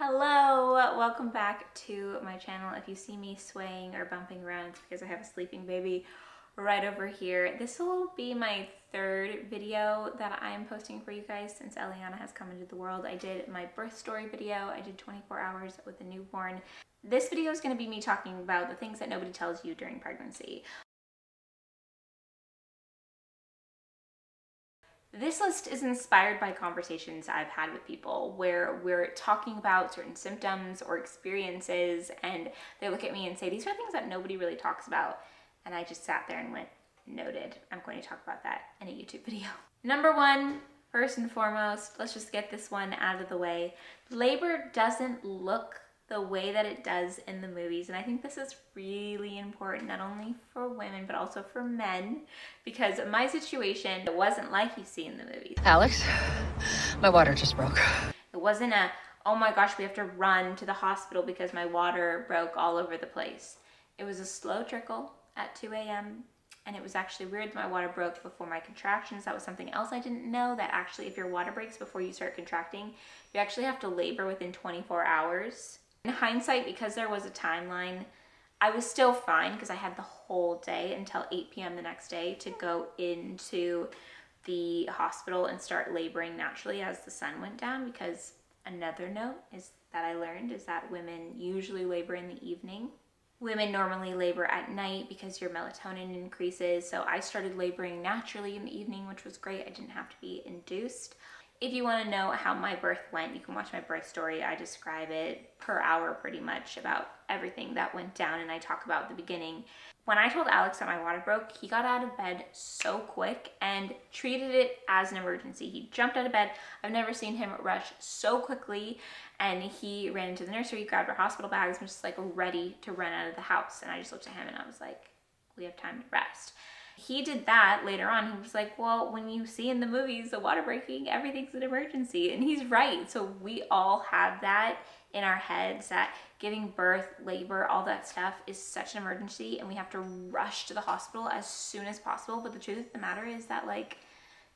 Hello, welcome back to my channel. If you see me swaying or bumping around, it's because I have a sleeping baby right over here. This will be my third video that I am posting for you guys since Eliana has come into the world. I did my birth story video, I did 24 hours with a newborn. This video is going to be me talking about the things that nobody tells you during pregnancy. This list is inspired by conversations I've had with people where we're talking about certain symptoms or experiences and they look at me and say, these are things that nobody really talks about. And I just sat there and went, noted. I'm going to talk about that in a YouTube video. Number one, first and foremost, let's just get this one out of the way. Labor doesn't look the way that it does in the movies. And I think this is really important, not only for women, but also for men, because my situation, it wasn't like you see in the movies. Alex, my water just broke. It wasn't a, oh my gosh, we have to run to the hospital because my water broke all over the place. It was a slow trickle at 2 a.m. And it was actually weird that my water broke before my contractions. That was something else I didn't know, that actually if your water breaks before you start contracting, you actually have to labor within 24 hours. In hindsight, because there was a timeline, I was still fine because I had the whole day until 8 p.m. the next day to go into the hospital and start laboring naturally as the sun went down. Because another note is that I learned is that women usually labor in the evening. Women normally labor at night because your melatonin increases. So I started laboring naturally in the evening, which was great. I didn't have to be induced. If you want to know how my birth went, you can watch my birth story. I describe it per hour pretty much about everything that went down, and I talk about the beginning. When I told Alex that my water broke, he got out of bed so quick and treated it as an emergency. He jumped out of bed. I've never seen him rush so quickly, and he ran into the nursery, grabbed our hospital bags, and was just like ready to run out of the house. And I just looked at him and I was like, we have time to rest. He did that later on. He was like, well, when you see in the movies the water breaking, everything's an emergency. And he's right. So we all have that in our heads, that giving birth, labor, all that stuff is such an emergency and we have to rush to the hospital as soon as possible. But the truth of the matter is that, like,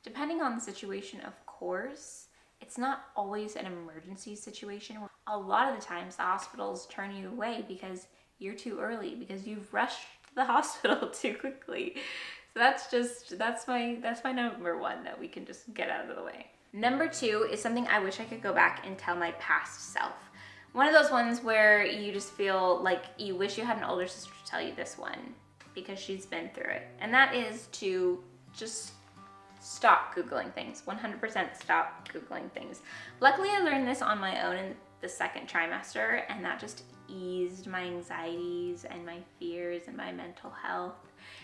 depending on the situation, of course, it's not always an emergency situation. A lot of the times the hospitals turn you away because you're too early, because you've rushed to the hospital too quickly. So that's my number one that we can just get out of the way. Number two is something I wish I could go back and tell my past self. One of those ones where you just feel like you wish you had an older sister to tell you this one because she's been through it. And that is to just stop Googling things. 100% stop Googling things. Luckily, I learned this on my own in the second trimester, and that just eased my anxieties and my fears and my mental health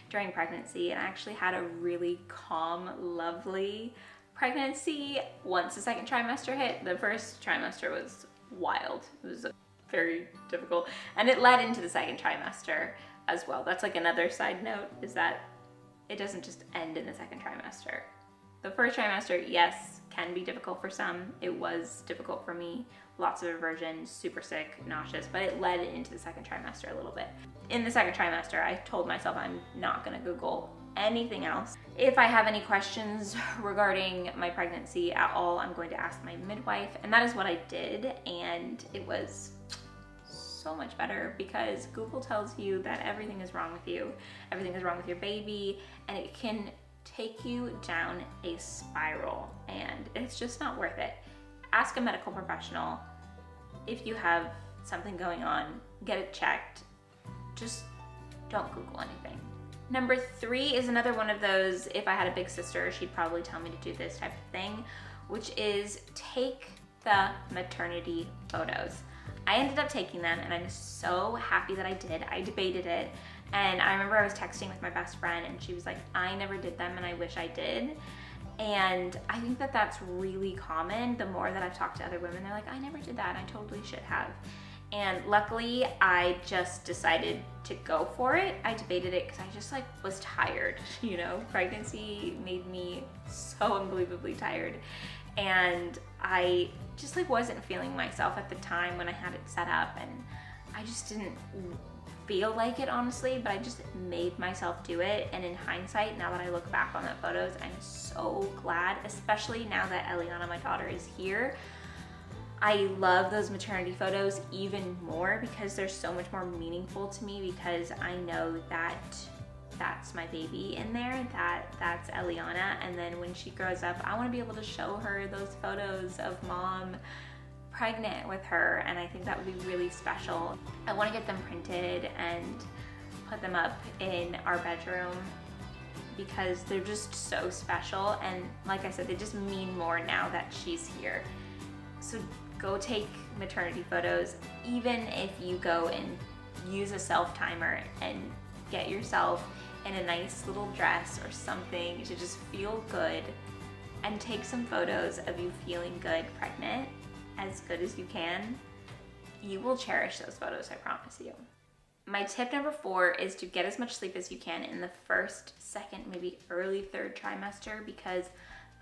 during pregnancy. And I actually had a really calm, lovely pregnancy once the second trimester hit. The first trimester was wild. It was very difficult, and it led into the second trimester as well. That's like another side note, is that it doesn't just end in the second trimester. The first trimester, yes, can be difficult for some. It was difficult for me. Lots of aversion, super sick, nauseous, but it led into the second trimester a little bit. In the second trimester, I told myself I'm not gonna Google anything else. If I have any questions regarding my pregnancy at all, I'm going to ask my midwife, and that is what I did, and it was so much better because Google tells you that everything is wrong with you, everything is wrong with your baby, and it can take you down a spiral, and it's just not worth it. Ask a medical professional if you have something going on, get it checked. Just don't Google anything. Number three is another one of those, if I had a big sister, she'd probably tell me to do this type of thing, which is take the maternity photos. I ended up taking them, and I'm so happy that I did. I debated it, and I remember I was texting with my best friend, and she was like, I never did them, and I wish I did. And I think that that's really common. The more that I've talked to other women, they're like, I never did that, I totally should have. And luckily, I just decided to go for it. I debated it because I just like was tired, you know? Pregnancy made me so unbelievably tired. And I just like wasn't feeling myself at the time when I had it set up, and I just didn't feel like it, honestly, but I just made myself do it. And in hindsight, now that I look back on that photos, I'm so glad, especially now that Eliana, my daughter, is here. I love those maternity photos even more because they're so much more meaningful to me, because I know that that's my baby in there, that's Eliana, and then when she grows up, I want to be able to show her those photos of mom pregnant with her, and I think that would be really special. I want to get them printed and put them up in our bedroom because they're just so special, and like I said, they just mean more now that she's here. So go take maternity photos, even if you go and use a self timer and get yourself in a nice little dress or something to just feel good, and take some photos of you feeling good pregnant, as good as you can. You will cherish those photos, I promise you. My tip number 4 is to get as much sleep as you can in the first, second, maybe early third trimester, because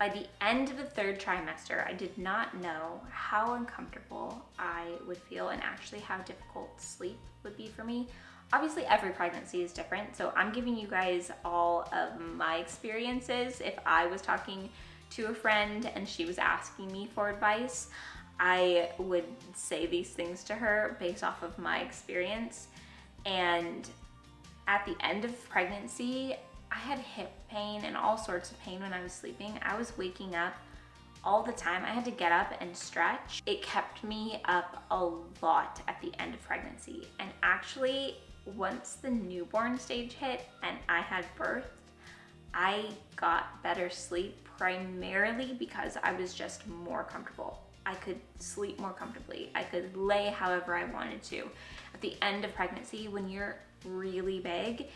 by the end of the third trimester, I did not know how uncomfortable I would feel and actually how difficult sleep would be for me. Obviously, every pregnancy is different, so I'm giving you guys all of my experiences. If I was talking to a friend and she was asking me for advice, I would say these things to her based off of my experience. And at the end of pregnancy, I had hip pain and all sorts of pain when I was sleeping. I was waking up all the time. I had to get up and stretch. It kept me up a lot at the end of pregnancy. And actually, once the newborn stage hit and I had birth, I got better sleep primarily because I was just more comfortable. I could sleep more comfortably. I could lay however I wanted to. At the end of pregnancy, when you're really big,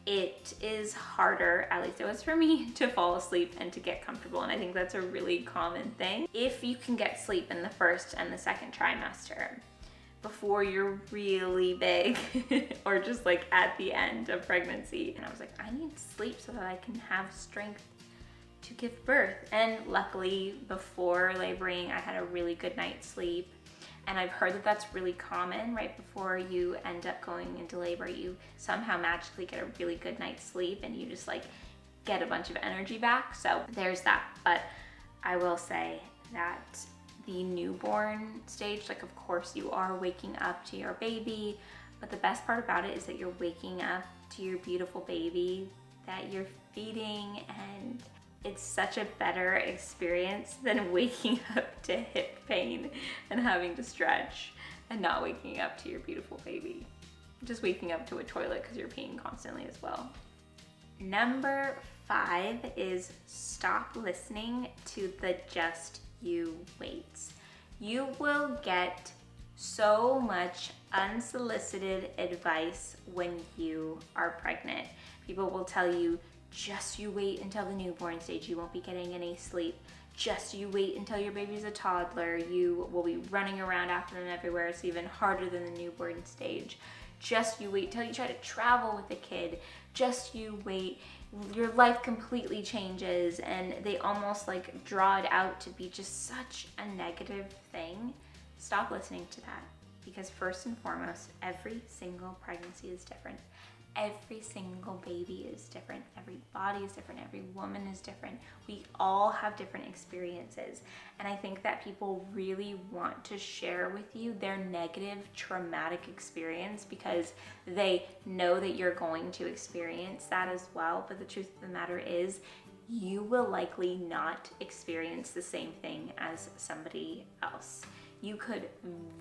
it is harder, at least it was for me, to fall asleep and to get comfortable. And I think that's a really common thing. If you can get sleep in the first and the second trimester, before you're really big, or just like at the end of pregnancy. And I was like, I need sleep so that I can have strength to give birth. And luckily, before laboring, I had a really good night's sleep. And I've heard that that's really common. Right before you end up going into labor, you somehow magically get a really good night's sleep and you just like get a bunch of energy back. So there's that. But I will say that the newborn stage, like of course you are waking up to your baby, but the best part about it is that you're waking up to your beautiful baby that you're feeding, and it's such a better experience than waking up to hip pain and having to stretch and not waking up to your beautiful baby. Just waking up to a toilet because you're peeing constantly as well. Number 5 is stop listening to the just you waits. You will get so much unsolicited advice when you are pregnant. People will tell you, just you wait until the newborn stage, you won't be getting any sleep. Just you wait until your baby's a toddler, you will be running around after them everywhere. It's even harder than the newborn stage. Just you wait till you try to travel with a kid. Just you wait, your life completely changes, and they almost like draw it out to be just such a negative thing. Stop listening to that, because first and foremost, every single pregnancy is different. Every single baby is different. Every body is different. Every woman is different. We all have different experiences. And I think that people really want to share with you their negative, traumatic experience because they know that you're going to experience that as well. But the truth of the matter is, you will likely not experience the same thing as somebody else. You could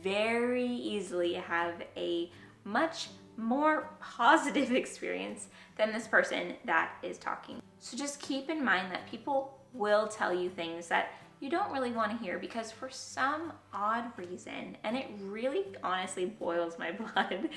very easily have a much more positive experience than this person that is talking. So just keep in mind that people will tell you things that you don't really want to hear, because for some odd reason, and it really honestly boils my blood,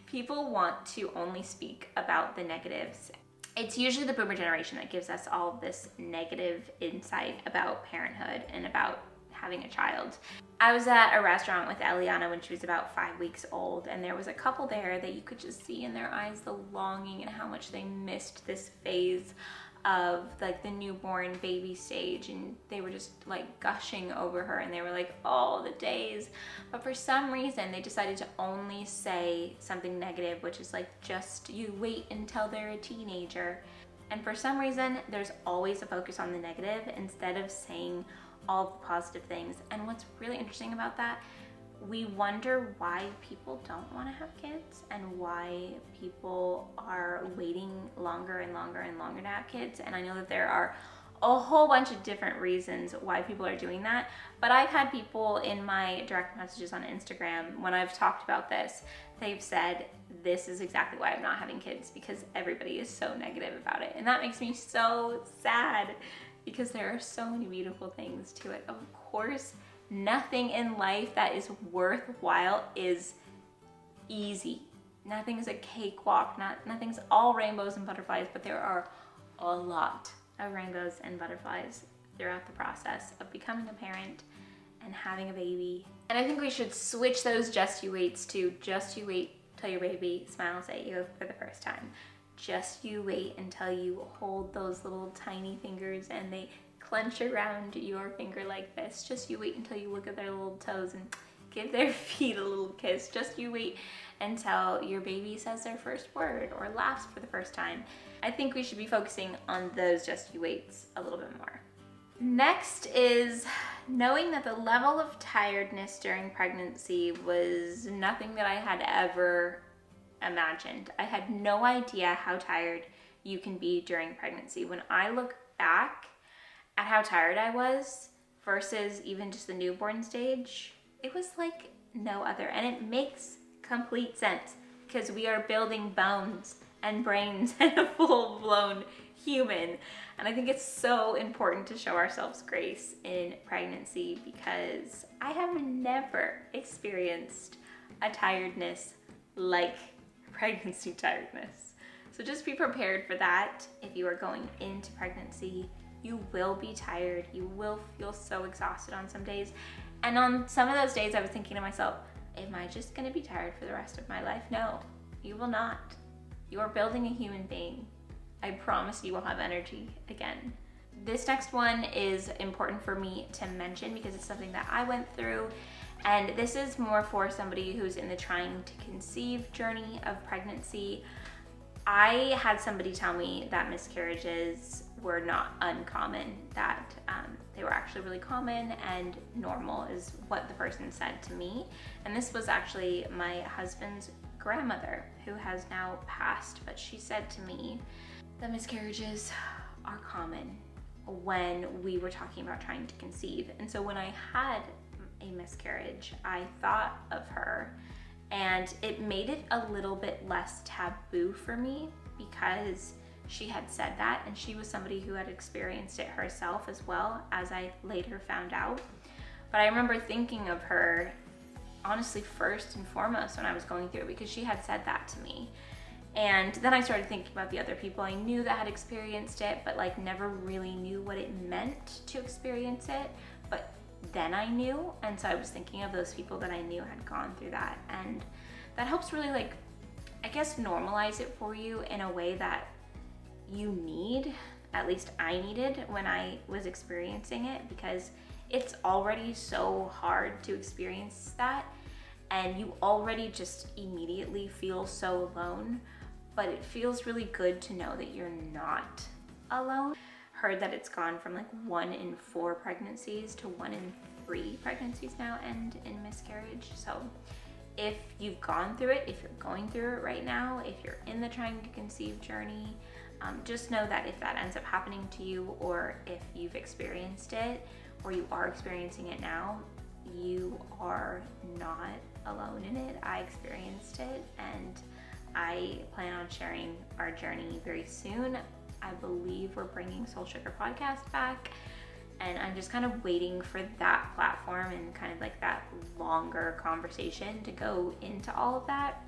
people want to only speak about the negatives. It's usually the boomer generation that gives us all this negative insight about parenthood and about having a child. I was at a restaurant with Eliana when she was about 5 weeks old, and there was a couple there that you could just see in their eyes the longing and how much they missed this phase of like the newborn baby stage, and they were just like gushing over her, and they were like, oh, the days. But for some reason they decided to only say something negative, which is like, just you wait until they're a teenager. And for some reason there's always a focus on the negative instead of saying all the positive things. And what's really interesting about that, we wonder why people don't want to have kids and why people are waiting longer and longer and longer to have kids. And I know that there are a whole bunch of different reasons why people are doing that, but I've had people in my direct messages on Instagram, when I've talked about this, they've said, this is exactly why I'm not having kids, because everybody is so negative about it. And that makes me so sad, because there are so many beautiful things to it. Of course, nothing in life that is worthwhile is easy. Nothing is a cakewalk. Nothing's all rainbows and butterflies, but there are a lot of rainbows and butterflies throughout the process of becoming a parent and having a baby. And I think we should switch those just you waits to just you wait till your baby smiles at you for the first time. Just you wait until you hold those little tiny fingers and they clench around your finger like this. Just you wait until you look at their little toes and give their feet a little kiss. Just you wait until your baby says their first word or laughs for the first time. I think we should be focusing on those just you waits a little bit more. Next is knowing that the level of tiredness during pregnancy was nothing that I had ever imagined. I had no idea how tired you can be during pregnancy. When I look back at how tired I was versus even just the newborn stage, it was like no other. And it makes complete sense because we are building bones and brains and a full-blown human. And I think it's so important to show ourselves grace in pregnancy because I have never experienced a tiredness like pregnancy tiredness. So just be prepared for that. If you are going into pregnancy, you will be tired. You will feel so exhausted on some days. And on some of those days, I was thinking to myself, am I just gonna be tired for the rest of my life? No, you will not. You are building a human being. I promise you will have energy again. This next one is important for me to mention because it's something that I went through, and this is more for somebody who's in the trying to conceive journey of pregnancy. I had somebody tell me that miscarriages were not uncommon, that they were actually really common and normal is what the person said to me. And this was actually my husband's grandmother who has now passed, but she said to me that miscarriages are common when we were talking about trying to conceive. And so when I had a miscarriage, I thought of her, and it made it a little bit less taboo for me because she had said that, and she was somebody who had experienced it herself as well, as I later found out. But I remember thinking of her honestly first and foremost when I was going through it because she had said that to me. And then I started thinking about the other people I knew that had experienced it, but like never really knew what it meant to experience it. But then I knew, and so I was thinking of those people that I knew had gone through that. And that helps really, like, I guess, normalize it for you in a way that you need, at least I needed when I was experiencing it, because it's already so hard to experience that, and you already just immediately feel so alone. But it feels really good to know that you're not alone. Heard that it's gone from like 1 in 4 pregnancies to 1 in 3 pregnancies now end in miscarriage. So if you've gone through it, if you're going through it right now, if you're in the trying to conceive journey, just know that if that ends up happening to you, or if you've experienced it, or you are experiencing it now, you are not alone in it. I experienced it, and I plan on sharing our journey very soon. I believe we're bringing Soul Sugar Podcast back, and I'm just kind of waiting for that platform and kind of like that longer conversation to go into all of that.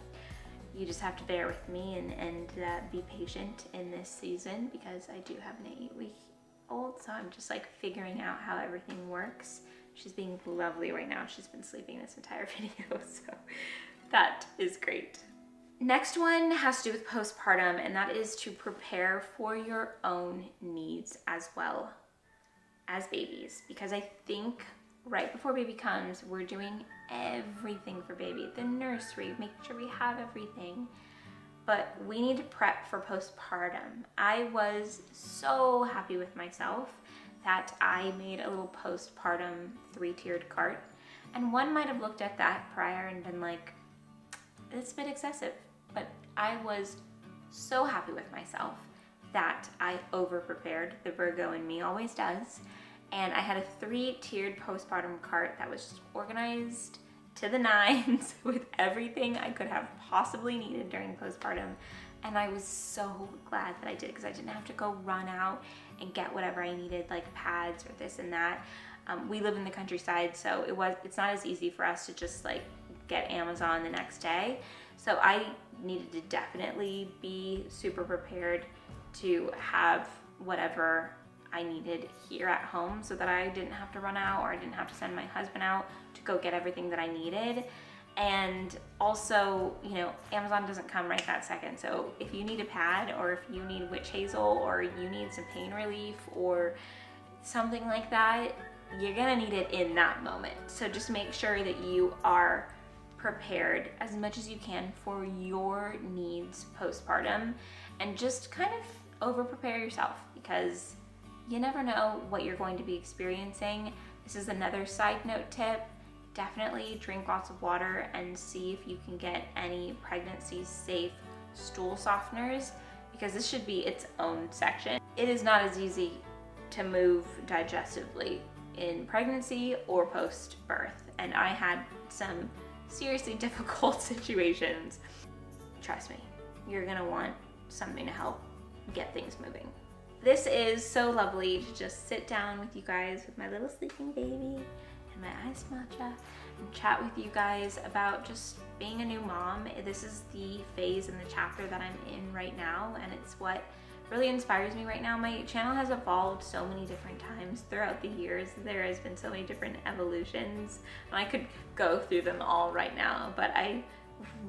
You just have to bear with me and be patient in this season because I do have an 8-week-old, so I'm just like figuring out how everything works. She's being lovely right now. She's been sleeping this entire video, so that is great. Next one has to do with postpartum, and that is to prepare for your own needs as well as babies, because I think right before baby comes, we're doing everything for baby, the nursery, making sure we have everything, but we need to prep for postpartum. I was so happy with myself that I made a little postpartum 3-tiered cart. And one might have looked at that prior and been like, it's a bit excessive. But I was so happy with myself that I over-prepared. The Virgo in me always does. And I had a 3-tiered postpartum cart that was just organized to the nines with everything I could have possibly needed during postpartum. And I was so glad that I did, because I didn't have to go run out and get whatever I needed, like pads or this and that. We live in the countryside, so it's not as easy for us to just like get Amazon the next day. So I needed to definitely be super prepared to have whatever I needed here at home, so that I didn't have to run out, or I didn't have to send my husband out to go get everything that I needed. And also, you know, Amazon doesn't come right that second. So if you need a pad, or if you need witch hazel, or you need some pain relief or something like that, you're gonna need it in that moment. So just make sure that you are prepared as much as you can for your needs postpartum, and just kind of over prepare yourself, because you never know what you're going to be experiencing. This is another side note tip. Definitely drink lots of water and see if you can get any pregnancy safe stool softeners, because this should be its own section. It is not as easy to move digestively in pregnancy or post-birth, and I had some seriously difficult situations. Trust me, you're gonna want something to help get things moving. This is so lovely to just sit down with you guys with my little sleeping baby and my iced matcha and chat with you guys about just being a new mom. This is the phase in the chapter that I'm in right now, and it's what really inspires me right now. My channel has evolved so many different times throughout the years. There has been so many different evolutions, and I could go through them all right now, but I'm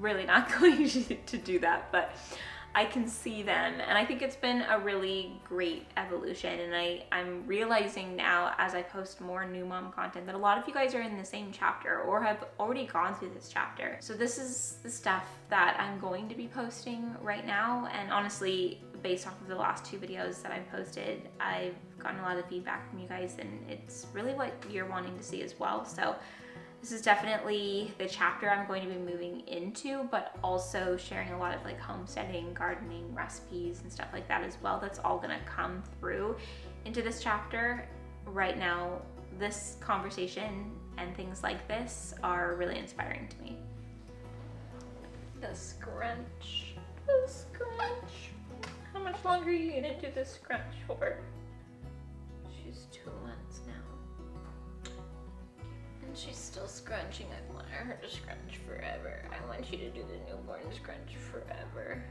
really not going to do that. But I can see them, and I think it's been a really great evolution. And I'm realizing now, as I post more new mom content, that a lot of you guys are in the same chapter or have already gone through this chapter. So this is the stuff that I'm going to be posting right now. And honestly, based off of the last 2 videos that I've posted, I've gotten a lot of feedback from you guys, and it's really what you're wanting to see as well. So this is definitely the chapter I'm going to be moving into, but also sharing a lot of like homesteading, gardening, recipes, and stuff like that as well. That's all gonna come through into this chapter. Right now, this conversation and things like this are really inspiring to me. The scrunch, the scrunch. How much longer are you gonna do this scrunch for? She's 2 months now. And she's still scrunching. I want her to scrunch forever. I want you to do the newborn scrunch forever.